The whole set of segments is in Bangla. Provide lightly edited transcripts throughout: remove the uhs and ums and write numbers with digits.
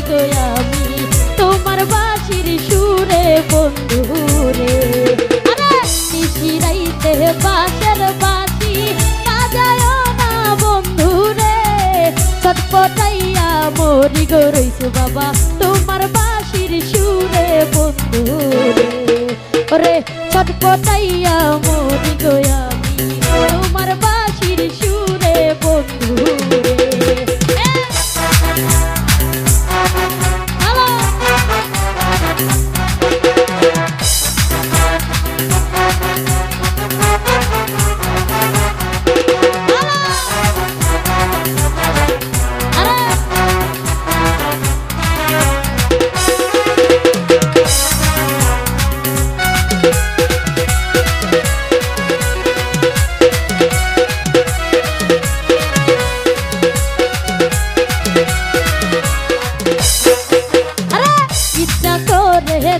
মরি গো আমি তোমার বাঁশির সুরে বন্ধুরে। আরে নিশিরাইতে বাঁশের বাঁশি বাজায় না বন্ধুরে, ছটপটাইয়া মরি গো রইছো বাবা তোমার বাঁশির সুরে বন্ধুরে। ওরে ছটপটাইয়া মরি গো আমি তোমার বাঁশির সুরে বন্ধুরে।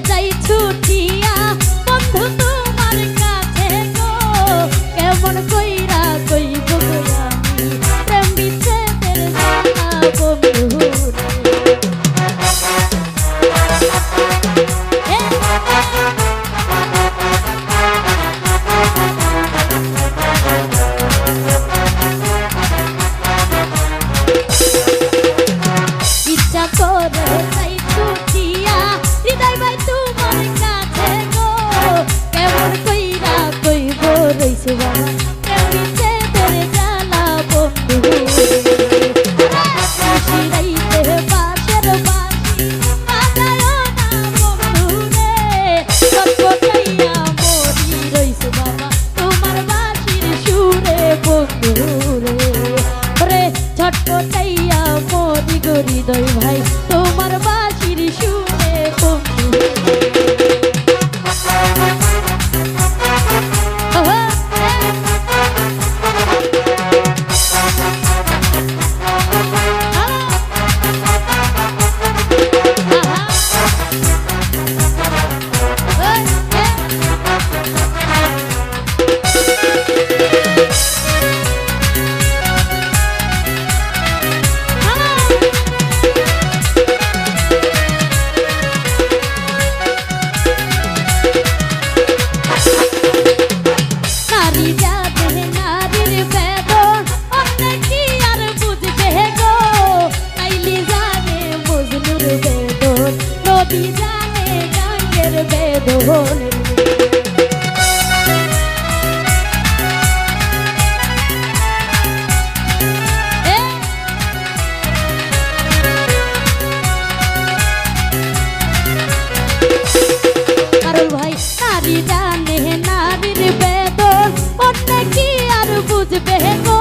যাই ছুটিয়া বন্ধু তোমার কাছে গো, কেমন কইরা কইব আমি প্রেম বিচ্ছেদের জ্বালা বন্ধু। ইচ্ছা করে যাই ছুটিয়া হৃদয় ভাই তোমার কাছে গো, কেমন কইরা কইব রইছো বাবা প্রেম বিচ্ছেদের জ্বালা বন্ধু। নিশিরাইতে বাঁশের বাঁশি বাজায় না বন্ধুরে, ছটপটাইয়া মরি রইছো বাবা তোমার বাঁশির সুরে বন্ধুরে। ওরে ছটপটাইয়া মরি গো হৃদয় ভাই তোমার বাঁশির সুরে বন্ধু। নদী জানে গাঙ্গের বেদন, কারণ ভাই নারী জানে নারীর বেদন, অন্য কি আর বুঝবে গো।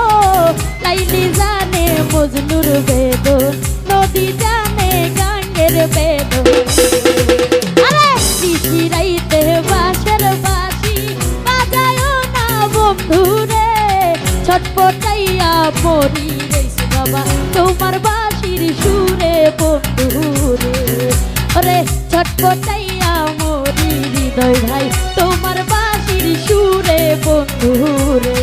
লাইলি জানে মজনুর বেদন, নদী জানে গাঙ্গের বেদন। আরে নিশিরাইতে বাঁশের বাঁশি বাজায় না বন্ধুরে, ছটপটাইয়া মরি রইছো বাবা তোমার বাঁশির সুরে বন্ধুরে। ওরে ছটপটাইয়া মরি হৃদয় ভাই তোমার বাঁশির সুরে বন্ধুরে।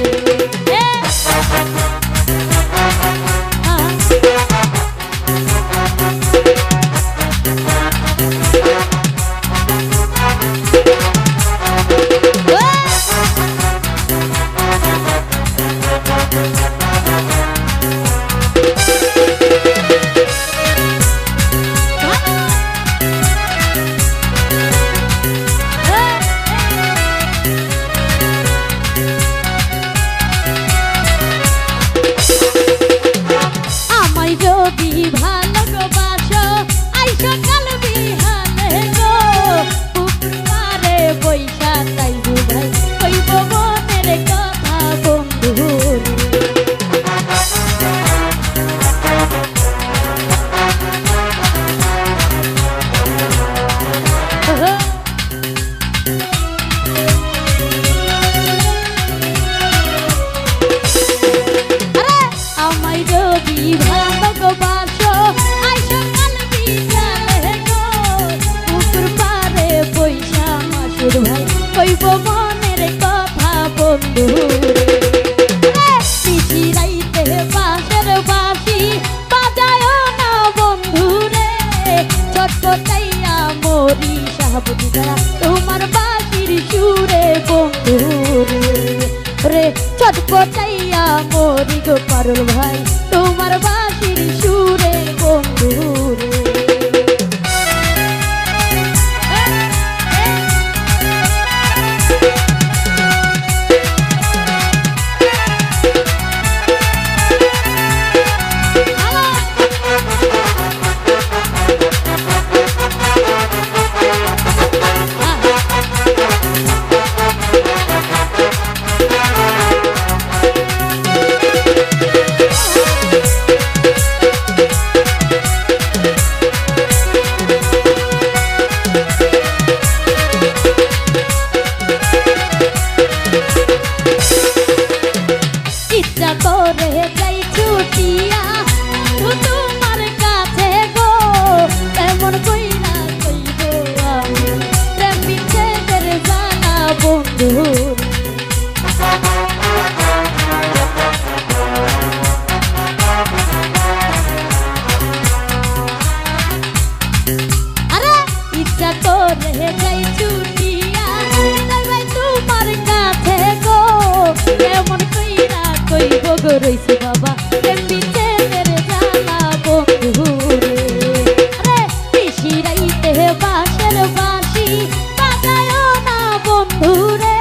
যদি ভালোবাসো আইসো কাল বিহালে গো, পুকুরে বৈশা তাই ভাই কইব মনের কথা বন্ধু। মরি গো পারুল ভাই তোমার বাঁশির সুরে বন্ধু রে। ইচ্ছা করে যাই ছুটিয়া তোমার কাছে গো তেমন কইরা কইব আমি প্রেম বিচ্ছেদের জানা বন্ধু। আরে ইচ্ছা করে যাই ছুটিয়া যাই তোমার কাছে গো তেমন কইরা কইব গো রইছি বাবা প্রেম বিচ্ছেদের জানা বন্ধু রে। আরে নিশি রাইতে বাঁশের বাঁশি বাজায় না বন্ধু রে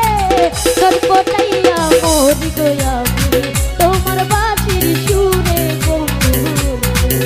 সর্বটাইয়া মরি গো আমি তোমার বাঁশির সুরে বন্ধু রে।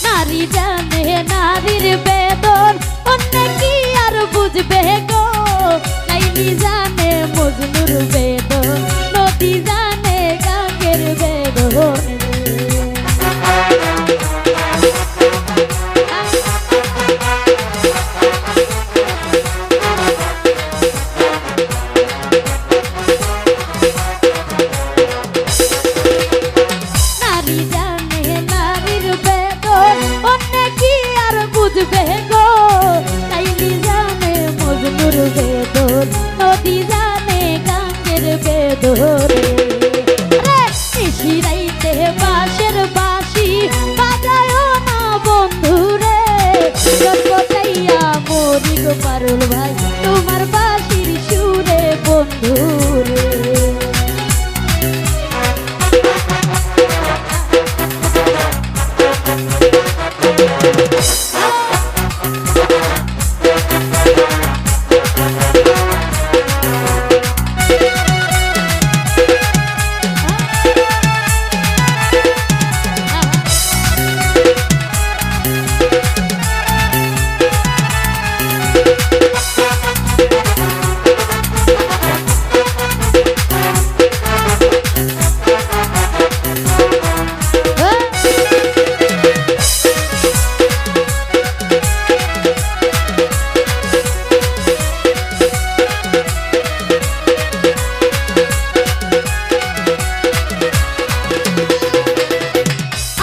নারী জানে নারীর বেদন অন্য কি আর বুঝবে গো লাইলি জানে মজনুর বেদন নদী জানে গাঙ্গের বেদন। নারী জানে নারীর বেদন অন্য কি আর বুঝবে গো লাইলি জানে মজনুর বেদন নদী জানে গাঙ্গের বেদন। নিশি রাইতে বাঁশের বাঁশি বাজায় না বন্ধু রে সর্বটাইয়া মরি গো পারুল ভাই তোমার বাঁশির সুরে বন্ধু রে।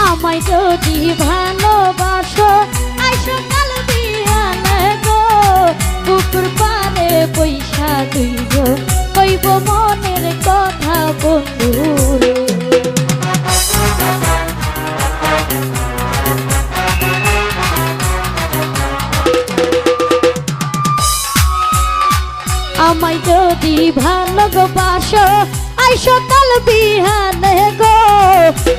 আমায় যদি ভালোবাসো আইসো কাল বিহানে গো পুকুর পারে পয়সা দুইজন কইব মনের কথা বন্ধু রে। আমায় যদি ভালোবাসো আইসো কাল বিহানে গো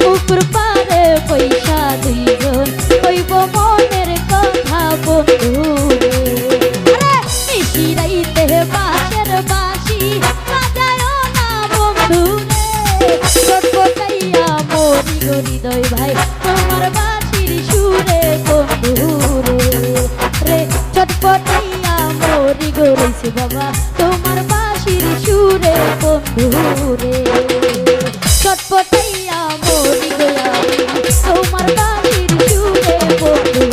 পুকুর পারে পয়সা দুইজন কইব মনের কথা বন্ধু রে। নিশি রাইতে বাঁশের বাঁশি বাজায় না বন্ধু রে সর্বটাইয়া মরি গো হৃদয় ভাই তোমার বাঁশির সুরে বন্ধু রে। চটপটাইয়া মরি গো রইছি বাবা তোমার বাঁশির সুরে বন্ধু রে চটপটাইয়া মরি গো আমি তোমার বাঁশির সুরে বন্ধু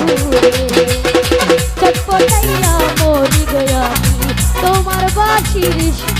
রে। বাঁশির সুরে